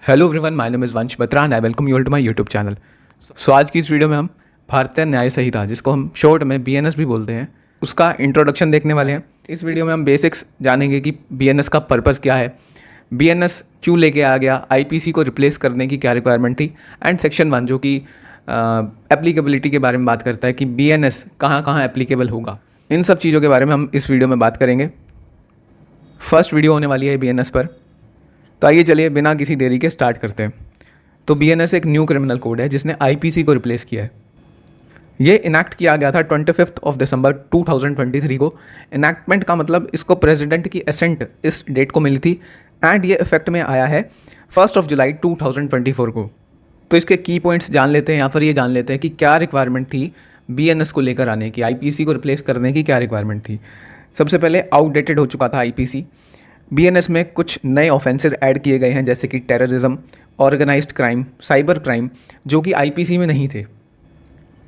Hello everyone, my name is Vansh Batra and I welcome you all to my YouTube channel. So आज की इस video में हम भारतीय न्याय संहिता, जिसको हम शॉर्ट में बीएनएस भी बोलते हैं, उसका इंट्रोडक्शन देखने वाले हैं। इस वीडियो में हम बेसिक्स जानेंगे कि बीएनएस का पर्पस क्या है, बीएनएस क्यों लेके आ गया, आईपीसी को रिप्लेस करने की क्या रिक्वायरमेंट थी, एंड सेक्शन 1 जो कि एप्लीकेबिलिटी के बारे में बात करता है कि बीएनएस कहाँ कहाँ एप्लीकेबल होगा। इन सब चीज़ों के बारे में हम इस वीडियो में बात करेंगे। फर्स्ट वीडियो होने वाली है बीएनएस पर, तो आइए चलिए बिना किसी देरी के स्टार्ट करते हैं। तो बीएनएस एक न्यू क्रिमिनल कोड है जिसने आईपीसी को रिप्लेस किया है। ये इनैक्ट किया गया था 25 दिसंबर 2023 को। इनैक्टमेंट का मतलब इसको प्रेसिडेंट की एसेंट इस डेट को मिली थी एंड ये इफेक्ट में आया है 1 जुलाई 2024 को। तो इसके की पॉइंट्स जान लेते हैं। यहाँ पर ये जान लेते हैं कि क्या रिक्वायरमेंट थी बीएनएस को लेकर आने की, आईपीसी को रिप्लेस करने की क्या रिक्वायरमेंट थी। सबसे पहले आउटडेटेड हो चुका था आईपीसी। बीएनएस में कुछ नए ऑफेंसेस ऐड किए गए हैं, जैसे कि terrorism, organised crime, cyber crime, जो कि आईपीसी में नहीं थे।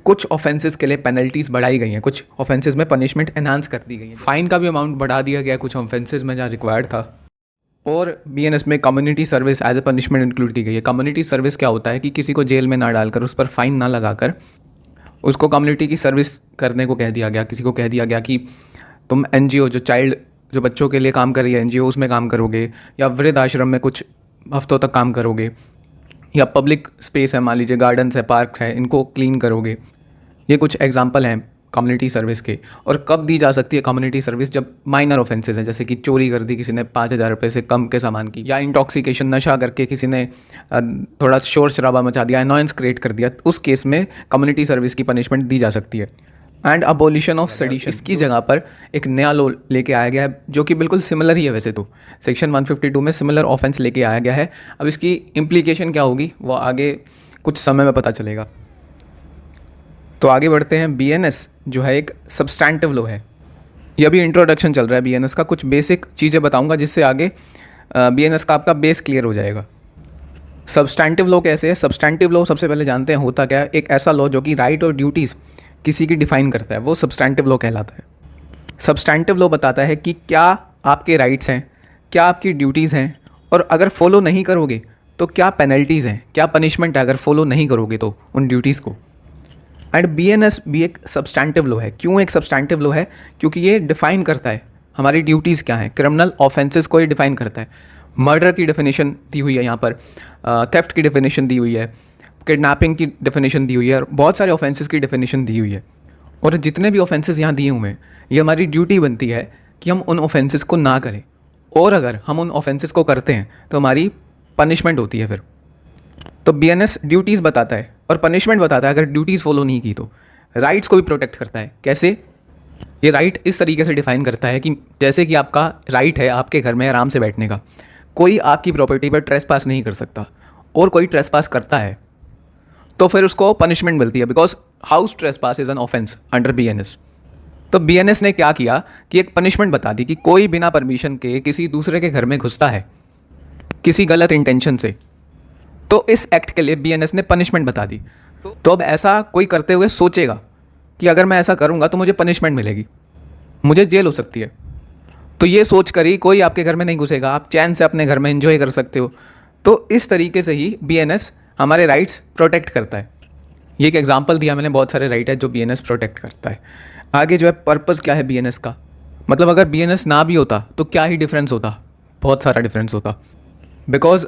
कुछ ऑफेंसेस के लिए पेनल्टीज बढ़ाई गई हैं, कुछ ऑफेंसेस में पनिशमेंट एनहांस कर दी गई है, फाइन का भी अमाउंट बढ़ा दिया गया कुछ ऑफेंसेस में जहाँ रिक्वायर्ड था। और बीएनएस में community service as a punishment include की गई है। कम्युनिटी सर्विस क्या होता है कि किसी को जेल में ना डालकर, उस पर फाइन ना लगाकर, उसको कम्युनिटी की सर्विस करने को कह दिया गया। किसी को कह दिया गया कि तुम एनजीओ जो बच्चों के लिए काम कर रही है, एनजीओ, उसमें काम करोगे, या वृद्ध आश्रम में कुछ हफ्तों तक काम करोगे, या पब्लिक स्पेस है, मान लीजिए गार्डन्स है, पार्क है, इनको क्लीन करोगे। ये कुछ एग्जांपल हैं कम्युनिटी सर्विस के। और कब दी जा सकती है कम्युनिटी सर्विस? जब माइनर ऑफेंसेस हैं, जैसे कि चोरी कर दी किसी ने 5,000 रुपये से कम के सामान की, या इंटॉक्सिकेशन, नशा करके किसी ने थोड़ा शोर शराबा मचा दिया, अनॉयंस क्रिएट कर दिया, उस केस में कम्युनिटी सर्विस की पनिशमेंट दी जा सकती है। एंड अबॉलिशन ऑफ सेडिशन, इसकी जगह पर एक नया लॉ लेके आया गया है जो कि बिल्कुल सिमिलर ही है। वैसे तो सेक्शन 152 में सिमिलर ऑफेंस लेके आया गया है। अब इसकी इम्प्लीकेशन क्या होगी वो आगे कुछ समय में पता चलेगा। तो आगे बढ़ते हैं। बीएनएस जो है एक सब्सटैंटिव लॉ है। यह भी इंट्रोडक्शन चल रहा है बीएनएस का। कुछ बेसिक चीज़ें बताऊंगा जिससे आगे बीएनएस का आपका बेस क्लियर हो जाएगा। सब्सटैंटिव लॉ कैसे है? सब्सटैंटिव लॉ सबसे पहले जानते हैं होता क्या है। एक ऐसा लॉ जो कि राइट और ड्यूटीज़ किसी की डिफाइन करता है, वो सब्सटैंटिव लॉ कहलाता है। सब्सटैंटिव लॉ बताता है कि क्या आपके राइट्स हैं, क्या आपकी ड्यूटीज़ हैं, और अगर फॉलो नहीं करोगे तो क्या पेनल्टीज़ हैं, क्या पनिशमेंट है अगर फॉलो नहीं करोगे तो उन ड्यूटीज़ को। एंड बीएनएस भी एक सब्सटैंटिव लॉ है। क्यों एक सब्सटैंटिव लॉ है? क्योंकि ये डिफाइन करता है हमारी ड्यूटीज़ क्या हैं। क्रिमिनल ऑफेंसेस को ये डिफाइन करता है। मर्डर की डेफिनेशन दी हुई है यहाँ पर, थेफ्ट की डेफिनेशन दी हुई है, किडनैपिंग की डेफिनेशन दी हुई है, और बहुत सारे ऑफेंसेस की डेफिनेशन दी हुई है। और जितने भी ऑफेंसेस यहाँ दिए हुए हैं, ये हमारी ड्यूटी बनती है कि हम उन ऑफेंसेस को ना करें, और अगर हम उन ऑफेंसेस को करते हैं तो हमारी पनिशमेंट होती है फिर। तो बीएनएस ड्यूटीज़ बताता है और पनिशमेंट बताता है अगर ड्यूटीज़ फॉलो नहीं की तो। राइट्स को भी प्रोटेक्ट करता है। कैसे? ये राइट इस तरीके से डिफाइन करता है कि जैसे कि आपका राइट है आपके घर में आराम से बैठने का, कोई आपकी प्रॉपर्टी पर ट्रेसपास नहीं कर सकता, और कोई ट्रेसपास करता है तो फिर उसको पनिशमेंट मिलती है, because house trespass is an offence under BNS. तो बीएनएस ने क्या किया कि एक पनिशमेंट बता दी कि कोई बिना परमिशन के किसी दूसरे के घर में घुसता है किसी गलत इंटेंशन से, तो इस एक्ट के लिए बीएनएस ने पनिशमेंट बता दी। तो अब ऐसा कोई करते हुए सोचेगा कि अगर मैं ऐसा करूँगा तो मुझे पनिशमेंट मिलेगी, मुझे जेल हो सकती है, तो ये सोच कर ही कोई आपके घर में नहीं घुसेगा, आप चैन से अपने घर में एंजॉय कर सकते हो। तो इस तरीके से ही बीएनएस हमारे राइट्स प्रोटेक्ट करता है। ये एक एग्जांपल दिया मैंने, बहुत सारे राइट है जो बीएनएस प्रोटेक्ट करता है। आगे जो है पर्पस क्या है बीएनएस का, मतलब अगर बीएनएस ना भी होता तो क्या ही डिफरेंस होता? बहुत सारा डिफरेंस होता। बिकॉज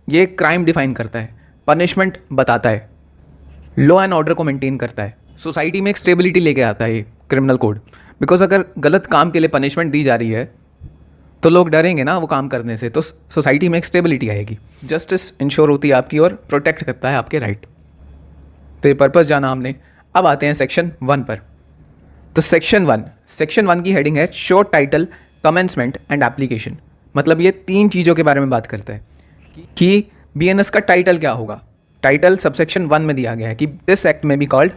ये क्राइम डिफाइन करता है, पनिशमेंट बताता है, लॉ एंड ऑर्डर को मेंटेन करता है, सोसाइटी में एक स्टेबिलिटी लेके आता है ये क्रिमिनल कोड। बिकॉज अगर गलत काम के लिए पनिशमेंट दी जा रही है तो लोग डरेंगे ना वो काम करने से, तो सोसाइटी में एक स्टेबिलिटी आएगी, जस्टिस इंश्योर होती है आपकी, और प्रोटेक्ट करता है आपके राइट। तो ये पर्पस जाना हमने। अब आते हैं सेक्शन 1 पर। तो सेक्शन 1 की हेडिंग है short title, commencement and application. मतलब ये 3 चीज़ों के बारे में बात करता है कि बीएनएस का टाइटल क्या होगा। टाइटल सबसेक्शन 1 में दिया गया है कि दिस एक्ट में बी कॉल्ड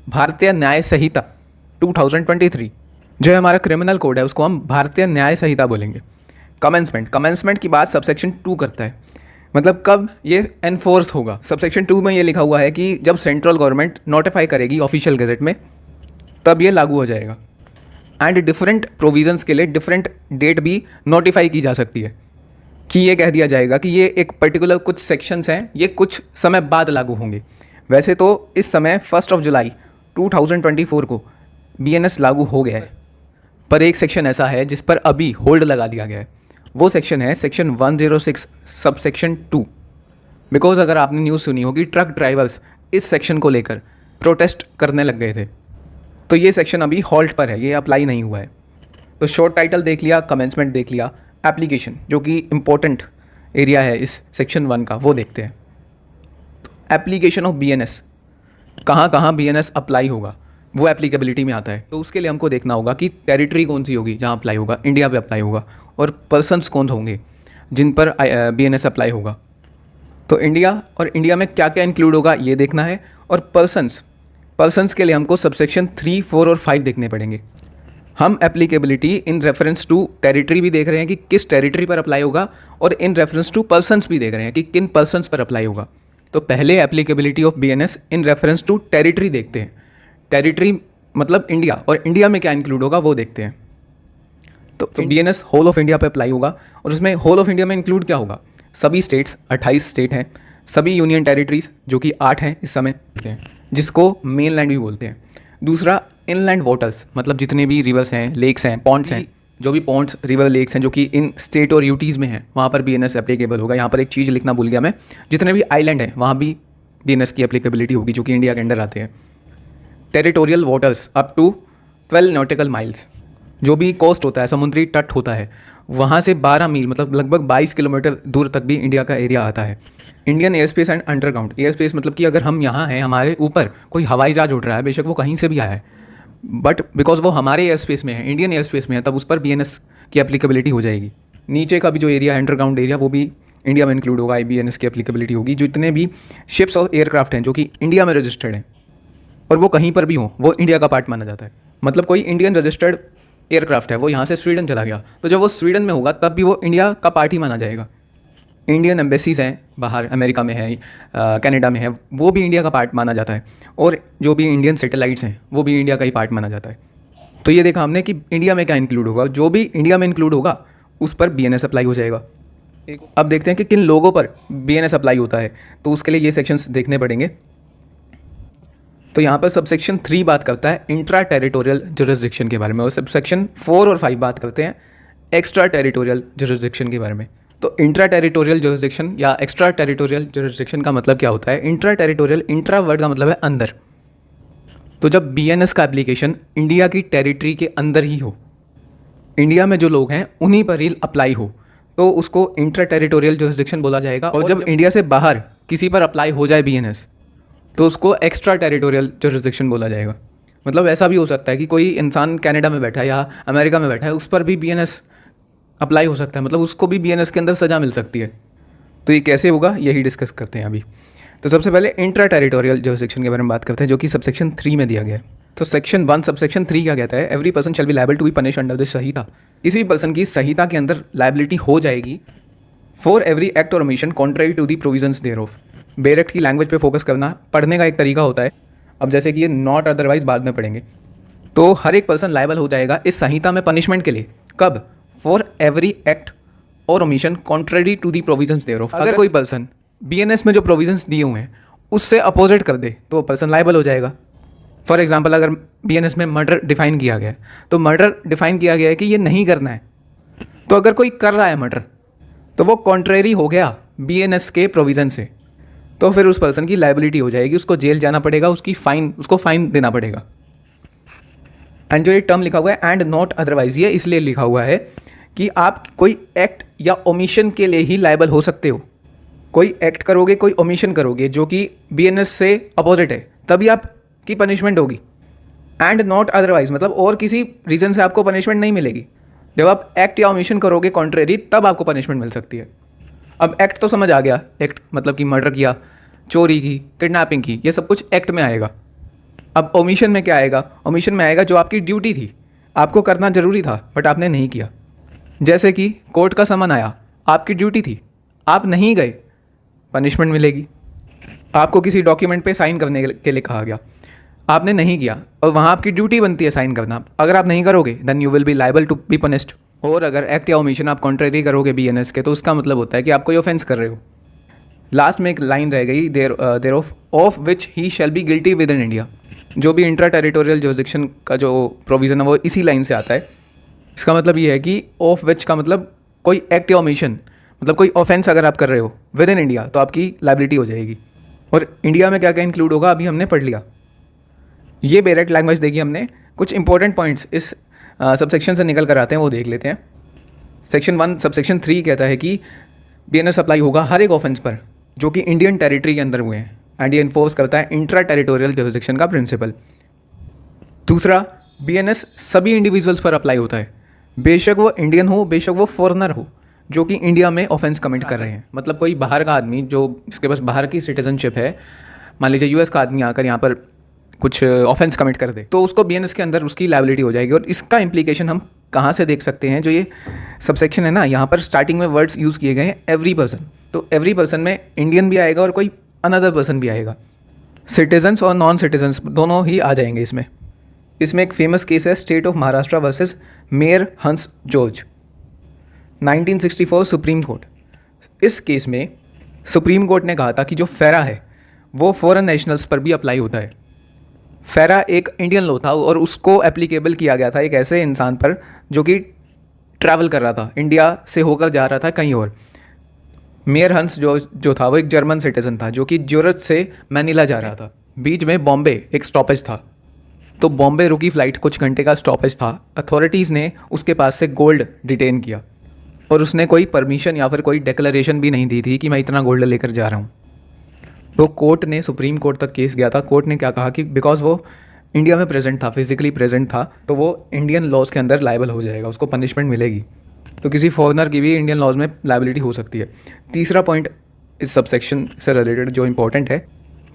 भारतीय न्याय संहिता 2023। जो है हमारा क्रिमिनल कोड है उसको हम भारतीय न्याय संहिता बोलेंगे। कमेंसमेंट की बात सबसेक्शन 2 करता है, मतलब कब ये एनफोर्स होगा। सबसेक्शन 2 में ये लिखा हुआ है कि जब सेंट्रल गवर्नमेंट नोटिफाई करेगी ऑफिशियल गजट में तब ये लागू हो जाएगा। एंड डिफरेंट प्रोविजंस के लिए डिफरेंट डेट भी नोटिफाई की जा सकती है। कि ये कह दिया जाएगा कि ये एक पर्टिकुलर कुछ सेक्शंस हैं, ये कुछ समय बाद लागू होंगे। वैसे तो इस समय 1 जुलाई 2024 को BNS लागू हो गया है, पर एक सेक्शन ऐसा है जिस पर अभी होल्ड लगा दिया गया है। वो सेक्शन है सेक्शन 106 सब सेक्शन 2। बिकॉज अगर आपने न्यूज़ सुनी होगी, ट्रक ड्राइवर्स इस सेक्शन को लेकर प्रोटेस्ट करने लग गए थे, तो ये सेक्शन अभी हॉल्ट पर है, ये अप्लाई नहीं हुआ है। तो शॉर्ट टाइटल देख लिया, कमेंसमेंट देख लिया, एप्लीकेशन जो कि इम्पोर्टेंट एरिया है इस सेक्शन 1 का, वो देखते हैं। एप्लीकेशन ऑफ BNS, कहाँ कहाँ BNS अप्लाई होगा, वो एप्लीकेबिलिटी में आता है। तो उसके लिए हमको देखना होगा कि टेरिटरी कौन सी होगी जहाँ अप्लाई होगा, इंडिया पे अप्लाई होगा, और पर्सन्स कौन होंगे जिन पर BNS अप्लाई होगा। तो इंडिया, और इंडिया में क्या क्या इंक्लूड होगा ये देखना है। और पर्सन्स के लिए हमको सबसेक्शन 3, 4 और 5 देखने पड़ेंगे। हम applicability in reference to territory भी देख रहे हैं कि किस टेरिटरी पर अप्लाई होगा, और इन रेफरेंस टू पर्सन्स भी देख रहे हैं कि किन पर्सन्स पर अप्लाई होगा। तो पहले applicability of BNS in reference to territory देखते हैं। टेरिटरी मतलब इंडिया, और इंडिया में क्या इंक्लूड होगा वो देखते हैं। तो BNS होल ऑफ इंडिया पे अप्लाई होगा, और उसमें होल ऑफ इंडिया में इंक्लूड क्या होगा, सभी स्टेट्स, 28 स्टेट हैं, सभी यूनियन टेरिटरीज जो कि 8 हैं इस समय, जिसको मेन लैंड भी बोलते हैं। दूसरा, इनलैंड वाटर्स, मतलब जितने भी रिवर्स हैं, लेक्स हैं, पॉन्ड्स हैं, जो भी पॉन्ड्स, रिवर, लेक्स हैं जो कि इन स्टेट और यूटीज़ में हैं, वहाँ पर BNS एप्लीकेबल होगा। यहाँ पर एक चीज़ लिखना भूल गया मैं, जितने भी आइलैंड हैं वहाँ भी BNS की एप्लीकेबिलिटी होगी जो कि इंडिया के अंडर आते हैं। Territorial waters up to 12 nautical miles, जो भी कोस्ट होता है, समुद्री तट होता है, वहाँ से 12 मील मतलब लगभग 22 किलोमीटर दूर तक भी इंडिया का एरिया आता है। Indian air space and underground air space, मतलब कि अगर हम यहाँ हैं, हमारे ऊपर कोई हवाई जहाज उड़ रहा है, बेशक वो कहीं से भी आया है, बट बिकॉज वो हमारे एयर स्पेस में है, इंडियन एयर स्पेस में है, तब उस पर BNS की एप्लीकेबिलिटी हो जाएगी। नीचे का भी जो एरिया है, अंडरग्राउंड एरिया, वो भी इंडिया में इंक्लूड होगा, BNS की एप्लीकेबिलिटी होगी। जितने भी शिप्स और एयरक्राफ्ट हैं जो कि इंडिया में रजिस्टर्ड हैं, और वो कहीं पर भी हों, वो इंडिया का पार्ट माना जाता है। मतलब कोई इंडियन रजिस्टर्ड एयरक्राफ्ट है, वो यहाँ से स्वीडन चला गया, तो जब वो स्वीडन में होगा तब भी वो इंडिया का पार्ट ही माना जाएगा। इंडियन एम्बेसीज हैं बाहर, अमेरिका में है, कनाडा में है, वो भी इंडिया का पार्ट माना जाता है। और जो भी इंडियन सैटेलाइट्स हैं वो भी इंडिया का ही पार्ट माना जाता है। तो ये देखा हमने कि इंडिया में क्या इंक्लूड होगा, जो भी इंडिया में इंक्लूड होगा उस पर BNS अप्लाई हो जाएगा। अब देखते हैं कि किन लोगों पर BNS अप्लाई होता है, तो उसके लिए ये सेक्शंस देखने पड़ेंगे। तो यहाँ पर सबसेक्शन 3 बात करता है इंट्रा टेरिटोरियल जुरिस्डिक्शन के बारे में, और सबसेक्शन 4 और 5 बात करते हैं एक्स्ट्रा टेरिटोरियल जुरिस्डिक्शन के बारे में। तो इंट्रा टेरिटोरियल जुरिस्डिक्शन या एक्स्ट्रा टेरिटोरियल जुरिस्डिक्शन का मतलब क्या होता है। इंट्रा टेरिटोरियल, इंट्रा वर्ड का मतलब है अंदर। तो जब BNS का एप्लीकेशन इंडिया की टेरिटरी के अंदर ही हो, इंडिया में जो लोग हैं उन्हीं पर ही अप्लाई हो, तो उसको इंट्रा टेरिटोरियल जुरिस्डिक्शन बोला जाएगा। और जब इंडिया से बाहर किसी पर अप्लाई हो जाए BNS, तो उसको एक्स्ट्रा टेरिटोरियल जुरिस्डिक्शन बोला जाएगा। मतलब ऐसा भी हो सकता है कि कोई इंसान कनाडा में बैठा है या अमेरिका में बैठा है, उस पर भी BNS अप्लाई हो सकता है, मतलब उसको भी BNS के अंदर सज़ा मिल सकती है। तो ये कैसे होगा यही डिस्कस करते हैं अभी। तो सबसे पहले इंट्रा टेरिटोरियल जुरिस्डिक्शन के बारे में बात करते हैं, जो कि सबसेक्शन 3 में दिया गया है। तो सेक्शन 1 सबसेक्शन 3 क्या कहता है, every person shall be liable to be punish under this Sanhita. किसी पर्सन की संहिता के अंदर लायबिलिटी हो जाएगी फॉर एवरी एक्ट और omission contrary to the provisions thereof. Bare act की लैंग्वेज पे फोकस करना पढ़ने का एक तरीका होता है। अब जैसे कि ये नॉट अदरवाइज बाद में पढ़ेंगे, तो हर एक पर्सन लायबल हो जाएगा इस संहिता में पनिशमेंट के लिए। कब? फॉर एवरी एक्ट और omission contrary to the provisions thereof. अगर कोई पर्सन BNS में जो प्रोविजंस दिए हुए हैं उससे अपोजिट कर दे तो वो पर्सन लायबल हो जाएगा। फॉर एग्जाम्पल, अगर BNS में मर्डर डिफाइन किया गया है, तो मर्डर डिफाइन किया गया है कि ये नहीं करना है, तो अगर कोई कर रहा है मर्डर, तो वो कॉन्ट्रेरी हो गया BNS के प्रोविज़न से, तो फिर उस पर्सन की लायबिलिटी हो जाएगी, उसको जेल जाना पड़ेगा, उसको फाइन देना पड़ेगा। एंड जो ये टर्म लिखा हुआ है एंड नॉट अदरवाइज, ये इसलिए लिखा हुआ है कि आप कोई एक्ट या ओमिशन के लिए ही लायबल हो सकते हो। कोई एक्ट करोगे, कोई ओमिशन करोगे जो कि BNS से अपोजिट है, तभी आपकी पनिशमेंट होगी। एंड नॉट अदरवाइज मतलब और किसी रीज़न से आपको पनिशमेंट नहीं मिलेगी। जब आप एक्ट या ओमिशन करोगे कॉन्ट्रेरी, तब आपको पनिशमेंट मिल सकती है। अब एक्ट तो समझ आ गया, एक्ट मतलब कि मर्डर किया, चोरी की, किडनैपिंग की, ये सब कुछ एक्ट में आएगा। अब ओमिशन में क्या आएगा? ओमिशन में आएगा जो आपकी ड्यूटी थी, आपको करना ज़रूरी था बट आपने नहीं किया। जैसे कि कोर्ट का समन आया, आपकी ड्यूटी थी, आप नहीं गए, पनिशमेंट मिलेगी। आपको किसी डॉक्यूमेंट पे साइन करने के लिए कहा गया, आपने नहीं किया, और वहाँ आपकी ड्यूटी बनती है साइन करना, अगर आप नहीं करोगे then you will be liable to be punished. और अगर एक्ट या ओमिशन आप कॉन्ट्रेरी करोगे बीएनएस के तो उसका मतलब होता है कि आप कोई ऑफेंस कर रहे हो। लास्ट में एक लाइन रह गई, thereof which he shall be guilty within India. जो भी इंट्रा टेरिटोरियल जुरिसडिक्शन का जो प्रोविज़न है वो इसी लाइन से आता है। इसका मतलब ये है कि ऑफ विच का मतलब कोई एक्ट या ओमिशन, मतलब कोई ऑफेंस अगर आप कर रहे हो विद इन इंडिया तो आपकी लाइबिलिटी हो जाएगी। और इंडिया में क्या क्या इंक्लूड होगा अभी हमने पढ़ लिया। ये बेरेट लैंग्वेज देखिए हमने, कुछ इंपॉर्टेंट पॉइंट्स इस सबसेक्शन से निकल कर आते हैं वो देख लेते हैं। सेक्शन 1 सबसेक्शन 3 कहता है कि बीएनएस अप्लाई होगा हर एक ऑफेंस पर जो कि इंडियन टेरिटरी के अंदर हुए हैं, एंड ये इन्फोर्स करता है इंट्रा टेरिटोरियल जुरिसडिक्शन का प्रिंसिपल। दूसरा, बीएनएस सभी इंडिविजुअल्स पर अप्लाई होता है, बेशक वो इंडियन हो बेशक वो फॉरेनर हो जो कि इंडिया में ऑफेंस कमिट कर रहे हैं। मतलब कोई बाहर का आदमी जो इसके पास बाहर की सिटीजनशिप है, मान लीजिए यूएस का आदमी आकर यहाँ पर कुछ ऑफेंस कमिट कर दे तो उसको बीएनएस के अंदर उसकी लायबिलिटी हो जाएगी। और इसका इम्प्लीकेशन हम कहाँ से देख सकते हैं, जो ये सबसेक्शन है ना, यहाँ पर स्टार्टिंग में वर्ड्स यूज़ किए गए हैं एवरी पर्सन, तो एवरी पर्सन में इंडियन भी आएगा और कोई अनदर पर्सन भी आएगा, सिटीजन्स और नॉन सिटीजन्स दोनों ही आ जाएंगे इसमें। इसमें एक फेमस केस है state of Maharashtra versus mayor हंस जॉर्ज 1964 सुप्रीम कोर्ट। इस केस में सुप्रीम कोर्ट ने कहा था कि जो फेरा है वो फॉरेन नेशनल्स पर भी अप्लाई होता है। फेरा एक इंडियन लॉ था और उसको एप्लीकेबल किया गया था एक ऐसे इंसान पर जो कि ट्रैवल कर रहा था, इंडिया से होकर जा रहा था कहीं और। मेयर हंस जो था वो एक जर्मन सिटीजन था जो कि ज्यूरिच से मैनिला जा रहा था। बीच में बॉम्बे एक स्टॉपेज था, तो बॉम्बे रुकी फ़्लाइट कुछ घंटे का स्टॉपेज था। अथॉरिटीज़ ने उसके पास से गोल्ड डिटेन किया और उसने कोई परमिशन या फिर कोई डिक्लेरेशन भी नहीं दी थी कि मैं इतना गोल्ड लेकर जा रहा हूँ। तो कोर्ट ने, सुप्रीम कोर्ट तक केस गया था। कोर्ट ने क्या कहा कि बिकॉज वो इंडिया में प्रेजेंट था, फिजिकली प्रेजेंट था, तो वो इंडियन लॉज के अंदर लायबल हो जाएगा, उसको पनिशमेंट मिलेगी। तो किसी फॉरेनर की भी इंडियन लॉज में लायबिलिटी हो सकती है। तीसरा पॉइंट इस सबसेक्शन से रिलेटेड जो इंपॉर्टेंट है,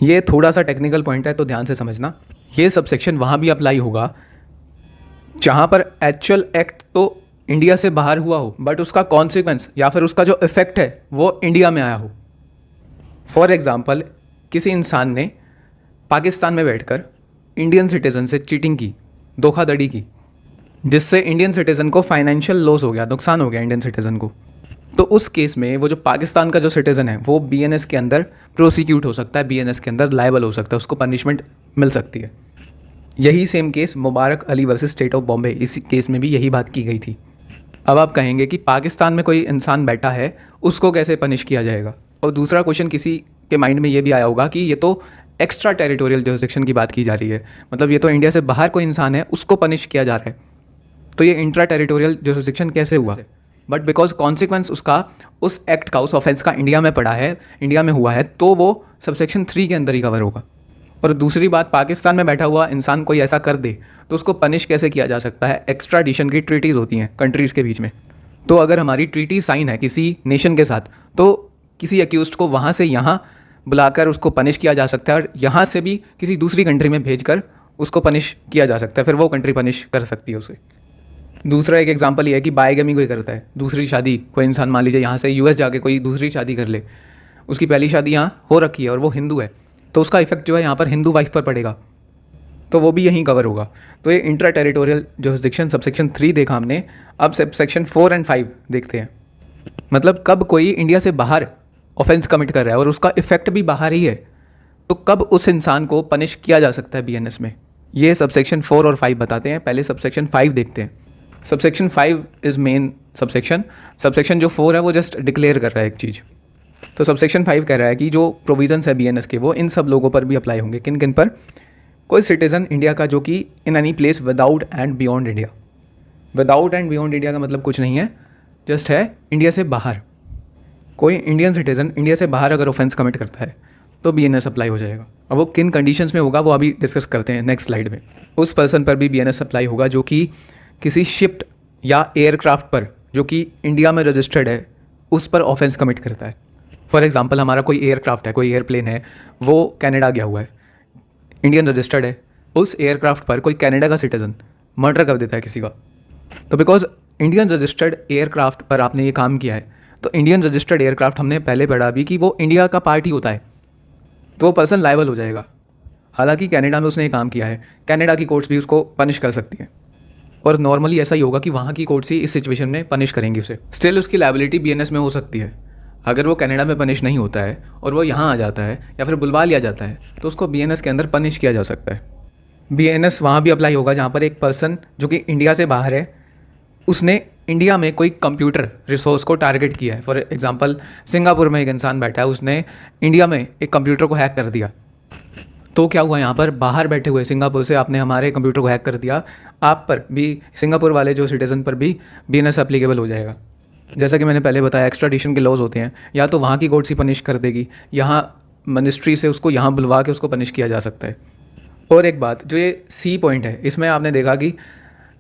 ये थोड़ा सा टेक्निकल पॉइंट है तो ध्यान से समझना। ये सबसेक्शन वहाँ भी अप्लाई होगा जहाँ पर एक्चुअल एक्ट तो इंडिया से बाहर हुआ हो बट उसका कॉन्सिक्वेंस या फिर उसका जो इफेक्ट है वो इंडिया में आया हो। फॉर एग्ज़ाम्पल, किसी इंसान ने पाकिस्तान में बैठकर इंडियन सिटीज़न से चीटिंग की, धोखाधड़ी की, जिससे इंडियन सिटीज़न को फाइनेंशियल लॉस हो गया, नुकसान हो गया इंडियन सिटीज़न को। तो उस केस में वो जो पाकिस्तान का जो सिटीज़न है वो बीएनएस के अंदर प्रोसिक्यूट हो सकता है, बीएनएस के अंदर लायबल हो सकता है, उसको पनिशमेंट मिल सकती है। यही same case Mubarak Ali versus state of Bombay, इसी केस में भी यही बात की गई थी। अब आप कहेंगे कि पाकिस्तान में कोई इंसान बैठा है उसको कैसे पनिश किया जाएगा। और दूसरा क्वेश्चन किसी के माइंड में ये भी आया होगा कि ये तो एक्स्ट्रा टेरिटोरियल जुरिसडिक्शन की बात की जा रही है, मतलब ये तो इंडिया से बाहर कोई इंसान है उसको पनिश किया जा रहा है, तो ये इंट्रा टेरिटोरियल जुरिसडिक्शन कैसे हुआ। बट बिकॉज कॉन्सिक्वेंस उसका उस एक्ट का, उस ऑफेंस का इंडिया में पड़ा है, इंडिया में हुआ है, तो वो सबसेक्शन 3 के अंदर ही कवर होगा। और दूसरी बात, पाकिस्तान में बैठा हुआ इंसान कोई ऐसा कर दे तो उसको पनिश कैसे किया जा सकता है। एक्स्ट्राडिशन की ट्रीटीज़ होती हैं कंट्रीज़ के बीच में, तो अगर हमारी ट्रीटी साइन है किसी नेशन के साथ तो किसी अक्यूज्ड को वहाँ से यहाँ बुलाकर उसको पनिश किया जा सकता है और यहाँ से भी किसी दूसरी कंट्री में भेजकर उसको पनिश किया जा सकता है, फिर वो कंट्री पनिश कर सकती है उसे। दूसरा एक एग्जांपल ये है कि बायगमी कोई करता है, दूसरी शादी, कोई इंसान मान लीजिए यहाँ से यूएस जाके कोई दूसरी शादी कर ले, उसकी पहली शादी यहाँ हो रखी है और वो हिंदू है, तो उसका इफेक्ट जो है यहाँ पर हिंदू वाइफ पर पड़ेगा, तो वो भी यहीं कवर होगा। तो ये इंट्रा टेरिटोरियल जुरिसडिक्शन सबसेक्शन 3 देखा हमने। अब सेक्शन 4 और 5 देखते हैं। मतलब कब कोई इंडिया से बाहर ऑफेंस कमिट कर रहा है और उसका इफेक्ट भी बाहर ही है, तो कब उस इंसान को पनिश किया जा सकता है बीएनएस में, ये सबसेक्शन 4 और 5 बताते हैं। पहले सबसेक्शन 5 देखते हैं। Subsection 5 is main subsection. Subsection जो 4 है वो जस्ट डिक्लेयर कर रहा है एक चीज़। तो सबसेक्शन 5 कह रहा है कि जो प्रोविजंस है बीएनएस के वो इन सब लोगों पर भी अप्लाई होंगे। किन किन पर? कोई सिटीज़न इंडिया का जो कि in any place without and beyond India. Without and beyond India का मतलब कुछ नहीं है, जस्ट है इंडिया से बाहर। कोई इंडियन सिटीज़न इंडिया से बाहर अगर ऑफेंस कमिट करता है तो बीएनएस अप्लाई हो जाएगा। अब वो किन कंडीशंस में होगा वो अभी डिस्कस करते हैं नेक्स्ट स्लाइड में। उस पर्सन पर भी बीएनएस अप्लाई होगा जो कि किसी शिप या एयरक्राफ्ट पर जो कि इंडिया में रजिस्टर्ड है उस पर ऑफेंस कमिट करता है। फॉर एग्जांपल, हमारा कोई एयरक्राफ्ट है, कोई एयरप्लेन है, वो कनाडा गया हुआ है, इंडियन रजिस्टर्ड है, उस एयरक्राफ्ट पर कोई कनाडा का सिटीज़न मर्डर कर देता है किसी का, तो बिकॉज इंडियन रजिस्टर्ड एयरक्राफ्ट पर आपने ये काम किया है, तो इंडियन रजिस्टर्ड एयरक्राफ्ट हमने पहले पढ़ा भी कि वो इंडिया का पार्ट ही होता है, तो वो पर्सन लायबल हो जाएगा। हालांकि कनाडा में उसने ये काम किया है, कनाडा की कोर्ट्स भी उसको पनिश कर सकती हैं। और नॉर्मली ऐसा ही होगा कि वहाँ की कोर्ट्स ही इस सिचुएशन में पनिश करेंगी उसे। स्टिल उसकी लायबिलिटी बीएनएस में हो सकती है। अगर वो कनाडा में पनिश नहीं होता है और वो यहाँ आ जाता है या फिर बुलवा लिया जाता है तो उसको बीएनएस के अंदर पनिश किया जा सकता है। बीएनएस वहाँ भी अप्लाई होगा जहाँ पर एक पर्सन जो कि इंडिया से बाहर है, उसने इंडिया में कोई कंप्यूटर रिसोर्स को टारगेट किया है। फॉर एग्जांपल सिंगापुर में एक इंसान बैठा है, उसने इंडिया में एक कंप्यूटर को हैक कर दिया। तो क्या हुआ, यहाँ पर बाहर बैठे हुए सिंगापुर से आपने हमारे कंप्यूटर को हैक कर दिया, आप पर भी, सिंगापुर वाले जो सिटीज़न पर भी बीएनएस एप्लीकेबल हो जाएगा। जैसा कि मैंने पहले बताया, एक्स्ट्राडिशन के लॉज होते हैं, या तो वहाँ की कोर्ट ही पनिश कर देगी, यहाँ मिनिस्ट्री से उसको यहाँ बुलवा के उसको पनिश किया जा सकता है। और एक बात, जो ये सी पॉइंट है, इसमें आपने देखा कि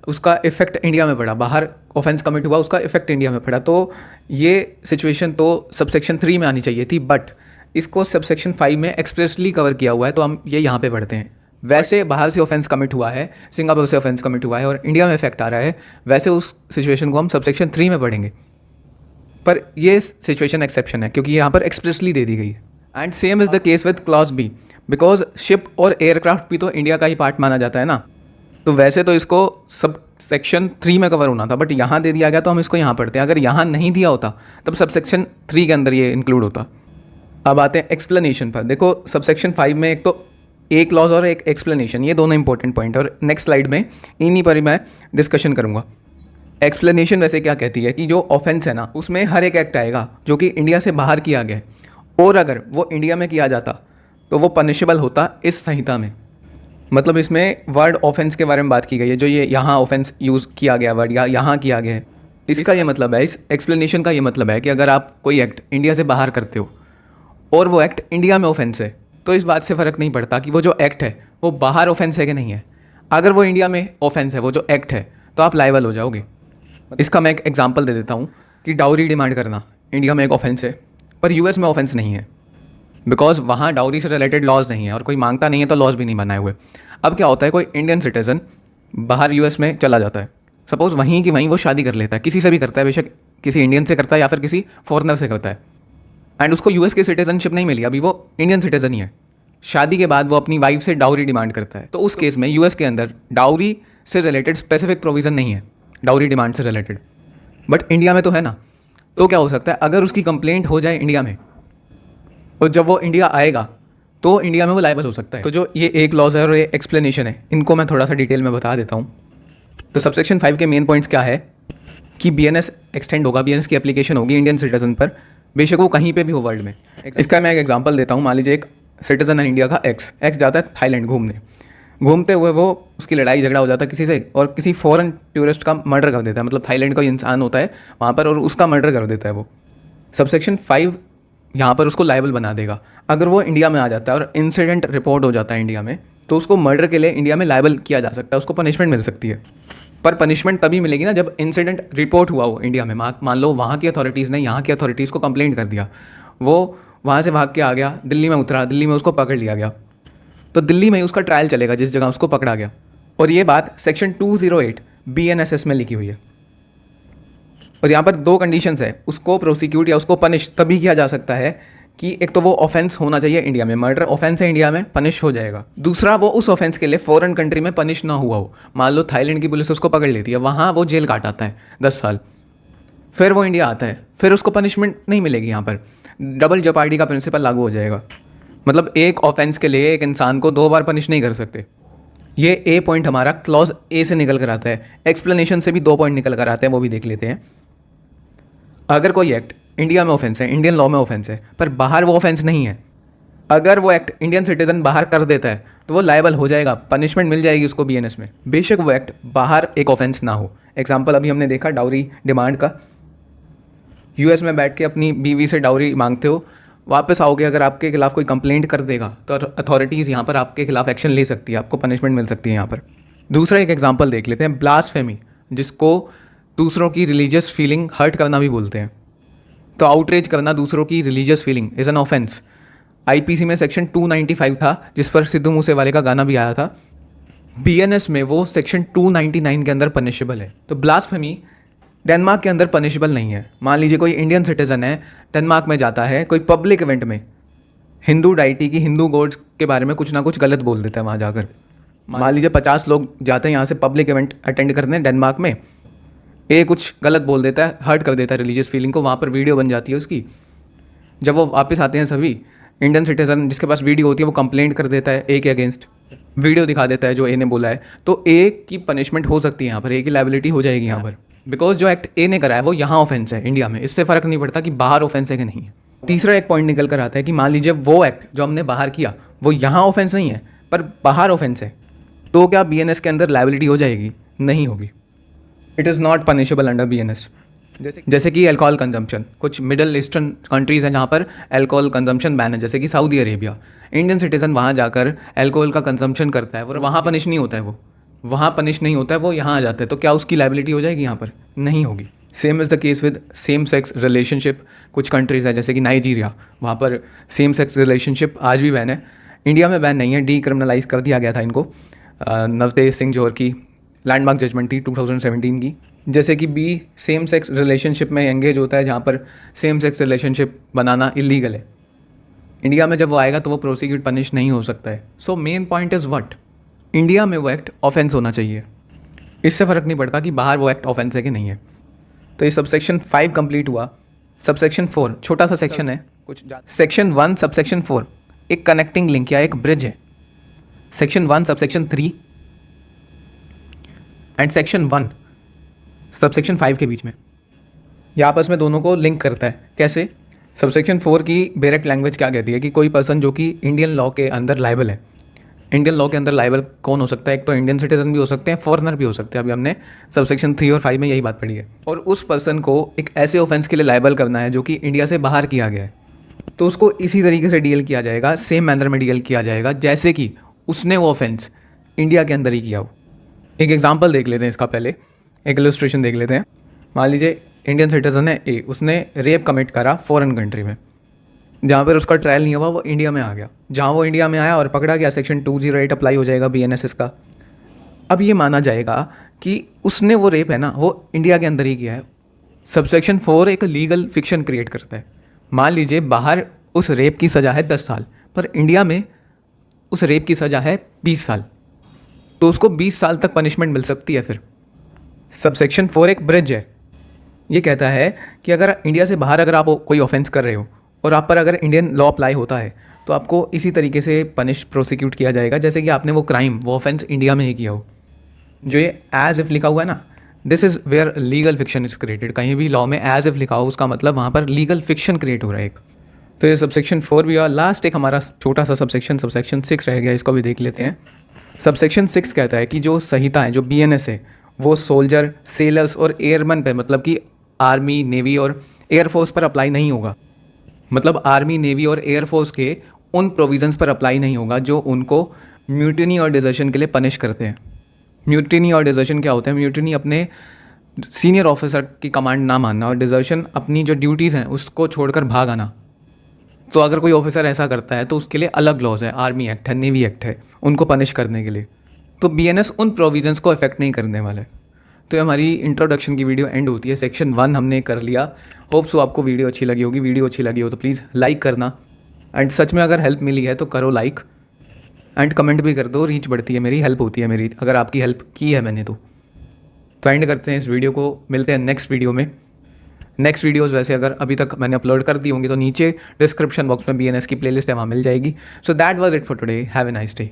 उसका इफेक्ट इंडिया में पड़ा, बाहर ऑफेंस कमिट हुआ, उसका इफेक्ट इंडिया में पड़ा। तो ये सिचुएशन तो सबसेक्शन 3 में आनी चाहिए थी, बट इसको सबसेक्शन 5 में एक्सप्रेसली कवर किया हुआ है, तो हम ये यहाँ पे पढ़ते हैं। वैसे बाहर से ऑफेंस कमिट हुआ है, सिंगापुर से ऑफेंस कमिट हुआ है और इंडिया में इफेक्ट आ रहा है, वैसे उस सिचुएशन को हम सबसेक्शन 3 में पढ़ेंगे। पर ये सिचुएशन एक्सेप्शन है क्योंकि यहाँ पर एक्सप्रेसली दे दी गई है। And same is the case with clause B, because ship और एयरक्राफ्ट भी तो इंडिया का ही पार्ट माना जाता है ना। तो वैसे तो इसको सब सेक्शन 3 में कवर होना था, बट यहाँ दे दिया गया तो हम इसको यहाँ पढ़ते हैं। अगर यहाँ नहीं दिया होता तब सब सेक्शन 3 के अंदर ये इंक्लूड होता। अब आते हैं एक्सप्लेनेशन पर। देखो सबसेक्शन 5 में एक तो एक क्लॉज और एक एक्सप्लेनेशन, ये दोनों इंपॉर्टेंट पॉइंट, और नेक्स्ट स्लाइड में इन्हीं पर ही मैं डिस्कशन करूँगा। एक्सप्लेनेशन वैसे क्या कहती है कि जो ऑफेंस है ना, उसमें हर एक एक्ट आएगा जो कि इंडिया से बाहर किया गया है, और अगर वो इंडिया में किया जाता तो वो पनिशेबल होता इस संहिता में। मतलब इसमें वर्ड ऑफेंस के बारे में बात की गई है, जो ये यहाँ ऑफेंस यूज़ किया गया वर्ड या यहाँ किया गया है, इसका ये मतलब है, इस एक्सप्लेनेशन का ये मतलब है कि अगर आप कोई एक्ट इंडिया से बाहर करते हो और वो एक्ट इंडिया में ऑफेंस है, तो इस बात से फ़र्क नहीं पड़ता कि वो जो एक्ट है वो बाहर ऑफेंस है कि नहीं है। अगर वो इंडिया में ऑफेंस है, वो जो एक्ट है, तो आप लायबल हो जाओगे। इसका मैं एक एग्जांपल दे देता हूँ कि डाउरी डिमांड करना इंडिया में एक ऑफेंस है, पर यूएस में ऑफेंस नहीं है, बिकॉज वहाँ डाउरी से रिलेटेड लॉज नहीं है और कोई मांगता नहीं है, तो लॉज भी नहीं बनाए हुए। अब क्या होता है, कोई इंडियन सिटीज़न बाहर यूएस में चला जाता है, सपोज़ वहीं की वहीं वो शादी कर लेता है, किसी से भी करता है, बेशक किसी इंडियन से करता है या फिर किसी फॉरेनर से करता है, एंड उसको यूएस की सिटीजनशिप नहीं मिली, अभी वो इंडियन सिटीज़न ही है। शादी के बाद वो अपनी वाइफ से डाउरी डिमांड करता है, तो उस केस में यूएस के अंदर डाउरी से रिलेटेड स्पेसिफिक प्रोविज़न नहीं है, डाउरी डिमांड से रिलेटेड, बट इंडिया में तो है ना। तो क्या हो सकता है, अगर उसकी कंप्लेंट हो जाए इंडिया में, और जब वो इंडिया आएगा तो इंडिया में वो लायबल हो सकता है। तो जो ये एक लॉज है और ये एक्सप्लेनेशन है, इनको मैं थोड़ा सा डिटेल में बता देता हूँ। तो सबसेक्शन 5 के मेन पॉइंट्स क्या है कि बीएनएस एक्सटेंड होगा, बीएनएस की एप्लीकेशन होगी इंडियन सिटीजन पर, बेशक वो कहीं पे भी हो वर्ल्ड में। इसका मैं एक एग्जांपल देता हूँ। मान लीजिए एक सिटीजन है इंडिया का, एक्स जाता है थाईलैंड घूमने, घूमते हुए वो उसकी लड़ाई झगड़ा हो जाता है किसी से और किसी फॉरेन टूरिस्ट का मर्डर कर देता है, मतलब थाईलैंड का इंसान होता है वहाँ पर और उसका मर्डर कर देता है वो। सबसेक्शन 5 यहाँ पर उसको लायबल बना देगा। अगर वो इंडिया में आ जाता है और इंसिडेंट रिपोर्ट हो जाता है इंडिया में, तो उसको मर्डर के लिए इंडिया में लायबल किया जा सकता है, उसको पनिशमेंट मिल सकती है। पर पनिशमेंट तभी मिलेगी ना जब इंसिडेंट रिपोर्ट हुआ हो इंडिया में। मान लो वहाँ की अथॉरिटीज़ ने यहाँ की अथॉरिटीज़ को कंप्लेंट कर दिया, वो वहाँ से भाग के आ गया, दिल्ली में उतरा, दिल्ली में उसको पकड़ लिया गया, तो दिल्ली में ही उसका ट्रायल चलेगा जिस जगह उसको पकड़ा गया। और ये बात सेक्शन 208 BNSS में लिखी हुई है। और यहाँ पर 2 कंडीशंस है, उसको प्रोसिक्यूट या उसको पनिश तभी किया जा सकता है कि एक तो वो ऑफेंस होना चाहिए इंडिया में, मर्डर ऑफेंस है इंडिया में, पनिश हो जाएगा। दूसरा, वो उस ऑफेंस के लिए फॉरेन कंट्री में पनिश ना हुआ हो। मान लो थाईलैंड की पुलिस उसको पकड़ लेती है, वहाँ वो जेल काट आता है 10 साल, फिर वो इंडिया आता है, फिर उसको पनिशमेंट नहीं मिलेगी। यहाँ पर डबल जपार्डी का प्रिंसिपल लागू हो जाएगा। मतलब एक ऑफेंस के लिए एक इंसान को 2 बार पनिश नहीं कर सकते। ये ए पॉइंट हमारा क्लॉज ए से निकल कर आता है। एक्सप्लेनेशन से भी 2 पॉइंट निकल कर आते हैं, वो भी देख लेते हैं। अगर कोई एक्ट इंडिया में ऑफेंस है, इंडियन लॉ में ऑफेंस है, पर बाहर वो ऑफेंस नहीं है, अगर वो एक्ट इंडियन सिटीजन बाहर कर देता है तो वो लायबल हो जाएगा, पनिशमेंट मिल जाएगी उसको बीएनएस में, बेशक वो एक्ट बाहर एक ऑफेंस ना हो। एग्जाम्पल अभी हमने देखा डाउरी डिमांड का। यूएस में बैठ के अपनी बीवी से डाउरी मांगते हो, वापस आओगे, अगर आपके खिलाफ कोई कंप्लेंट कर देगा तो अथॉरिटीज़ यहाँ पर आपके खिलाफ एक्शन ले सकती है, आपको पनिशमेंट मिल सकती है यहाँ पर। दूसरा एक एग्जांपल देख लेते हैं, ब्लास्फेमी, जिसको दूसरों की रिलीजियस फीलिंग हर्ट करना भी बोलते हैं। तो आउटरेज करना दूसरों की religious feeling is an offence. IPC में सेक्शन 295 था, जिस पर सिद्धू मूसेवाले का गाना भी आया था। बीएनएस में वो सेक्शन 299 के अंदर पनिशेबल है। तो ब्लास्फेमी डेनमार्क के अंदर पनिशेबल नहीं है। मान लीजिए कोई इंडियन सिटीजन है, डेनमार्क में जाता है, कोई पब्लिक इवेंट में हिंदू डाइटी की, हिंदू गॉड्स के बारे में कुछ ना कुछ गलत बोल देता है वहाँ जाकर, मान लीजिए 50 लोग जाते हैं यहाँ से पब्लिक इवेंट अटेंड करते हैं डेनमार्क में, ए कुछ गलत बोल देता है, हर्ट कर देता है रिलीजियस फीलिंग को, वहाँ पर वीडियो बन जाती है उसकी। जब वो वापस आते हैं सभी इंडियन सिटीजन जिसके पास वीडियो होती है वो कंप्लेंट कर देता है ए के अगेंस्ट, वीडियो दिखा देता है जो ए ने बोला है, तो ए की पनिशमेंट हो सकती है यहाँ पर, ए की लायबिलिटी हो जाएगी यहाँ पर, बिकॉज जो एक्ट ए ने करा है वो यहाँ ऑफेंस है इंडिया में, इससे फ़र्क नहीं पड़ता कि बाहर ऑफेंस है कि नहीं है। तीसरा एक पॉइंट निकल कर आता है कि मान लीजिए वो एक्ट जो हमने बाहर किया वो यहाँ ऑफेंस नहीं है पर बाहर ऑफेंस है, तो क्या BNS के अंदर लायबिलिटी हो जाएगी? नहीं होगी। It is not punishable under BNS। जैसे कि अल्कोहल कंजम्पशन, कुछ मिडल ईस्टर्न कंट्रीज़ हैं जहाँ पर अल्कोहल कंजम्पशन बैन है, जैसे कि सऊदी अरेबिया। इंडियन सिटीजन वहाँ जाकर अल्कोहल का कंजम्पशन करता है, वो वहाँ पनिश नहीं होता है, वो वहाँ पनिश नहीं होता है, वो यहाँ आ जाता है, तो क्या उसकी लायबिलिटी हो जाएगी? यहाँ पर नहीं होगी। Same is the case with same sex relationship. कुछ कंट्रीज़ है जैसे कि नाइजीरिया, वहाँ पर सेम सेक्स रिलेशनशिप आज भी बैन है। इंडिया में बैन नहीं है, डीक्रिमिनलाइज कर दिया गया था इनको। नवतेज सिंह जोहर की लैंडमार्क जजमेंट थी 2017 की, जैसे कि बी सेम सेक्स रिलेशनशिप में एंगेज होता है जहाँ पर सेम सेक्स रिलेशनशिप बनाना इलीगल है। इंडिया में जब वो आएगा तो वो प्रोसिक्यूट पनिश नहीं हो सकता है। So main point is what, India में वो एक्ट ऑफेंस होना चाहिए, इससे फ़र्क नहीं पड़ता कि बाहर वो एक्ट ऑफेंस है कि नहीं है। तो ये सबसेक्शन 5 कंप्लीट हुआ। सबसेक्शन 4 छोटा सा सेक्शन है, कुछ सेक्शन 1 सबसेक्शन 4 एक कनेक्टिंग लिंक या एक ब्रिज है। Section 1 subsection 3 and section 1 subsection 5 के बीच में, ये आपस में दोनों को लिंक करता है। कैसे? सबसेक्शन 4 की डायरेक्ट लैंग्वेज क्या कहती है कि कोई पर्सन जो कि इंडियन लॉ के अंदर लायबल है। इंडियन लॉ के अंदर लायबल कौन हो सकता है? एक तो इंडियन सिटीजन भी हो सकते हैं, फॉरेनर भी हो सकते हैं। अभी हमने सबसेक्शन 3 और 5 में यही बात पढ़ी है। और उस पर्सन को एक ऐसे ऑफेंस के लिए लायबल करना है जो कि इंडिया से बाहर किया गया है, तो उसको इसी तरीके से डील किया जाएगा, सेम मैनर में डील किया जाएगा जैसे कि उसने वो ऑफेंस इंडिया के अंदर ही किया हो। एक एग्जाम्पल देख लेते हैं इसका, पहले एक इलस्ट्रेशन देख लेते हैं। मान लीजिए इंडियन सिटीजन है ए, उसने रेप कमिट करा फॉरेन कंट्री में, जहाँ पर उसका ट्रायल नहीं हुआ, वो इंडिया में आ गया। जहाँ वो इंडिया में आया और पकड़ा गया, सेक्शन 208 अप्लाई हो जाएगा BNSS का। अब ये माना जाएगा कि उसने वो रेप है ना वो इंडिया के अंदर ही किया है। सबसेक्शन 4 एक लीगल फिक्शन क्रिएट करता है। मान लीजिए बाहर उस रेप की सज़ा है 10 साल, पर इंडिया में उस रेप की सज़ा है 20 साल, तो उसको 20 साल तक पनिशमेंट मिल सकती है। फिर सबसेक्शन 4 एक ब्रिज है, ये कहता है कि अगर इंडिया से बाहर अगर आप कोई ऑफेंस कर रहे हो और आप पर अगर इंडियन लॉ अप्लाई होता है तो आपको इसी तरीके से प्रोसिक्यूट किया जाएगा जैसे कि आपने वो क्राइम, वो ऑफेंस इंडिया में ही किया हो। जो ये एज इफ लिखा हुआ है ना, this is where legal fiction is created. कहीं भी लॉ में एज इफ लिखा हो उसका मतलब वहाँ पर लीगल फिक्शन क्रिएट हो रहा है एक। तो ये सबसेक्शन 4 भी हुआ। लास्ट एक हमारा छोटा सा सबसेक्शन 6 रह गया, इसको भी देख लेते हैं। सबसेक्शन 6 कहता है कि जो संहिता है, जो BNS है, वो सोल्जर, सेलर्स और एयरमैन पे, मतलब कि आर्मी, नेवी और एयरफोर्स पर अप्लाई नहीं होगा। मतलब आर्मी, नेवी और एयरफोर्स के उन प्रोविजंस पर अप्लाई नहीं होगा जो उनको म्यूटिनी और डिजर्शन के लिए पनिश करते हैं। म्यूटिनी और डिजर्शन क्या होता है? म्यूटिनी अपने सीनियर ऑफिसर की कमांड ना मानना, और डिजर्शन अपनी जो ड्यूटीज़ हैं उसको छोड़कर भाग आना। तो अगर कोई ऑफिसर ऐसा करता है तो उसके लिए अलग लॉज है, आर्मी एक्ट है, नेवी एक्ट है, उनको पनिश करने के लिए। तो BNS उन प्रोविजंस को अफेक्ट नहीं करने वाले। तो हमारी इंट्रोडक्शन की वीडियो एंड होती है। सेक्शन 1 हमने कर लिया। होप सो आपको वीडियो अच्छी लगी होगी। वीडियो अच्छी लगी हो तो प्लीज़ लाइक करना, एंड सच में अगर हेल्प मिली है तो करो लाइक, एंड कमेंट भी कर दो। रीच बढ़ती है मेरी, हेल्प होती है मेरी अगर आपकी हेल्प की है मैंने तो एंड करते हैं इस वीडियो को। मिलते हैं नेक्स्ट वीडियो में। नेक्स्ट वीडियोज़ वैसे अगर अभी तक मैंने अपलोड कर दी होंगी तो नीचे डिस्क्रिप्शन बॉक्स में BNS की प्लेलिस्ट है, वहाँ मिल जाएगी। So that was it for today. Have a nice day.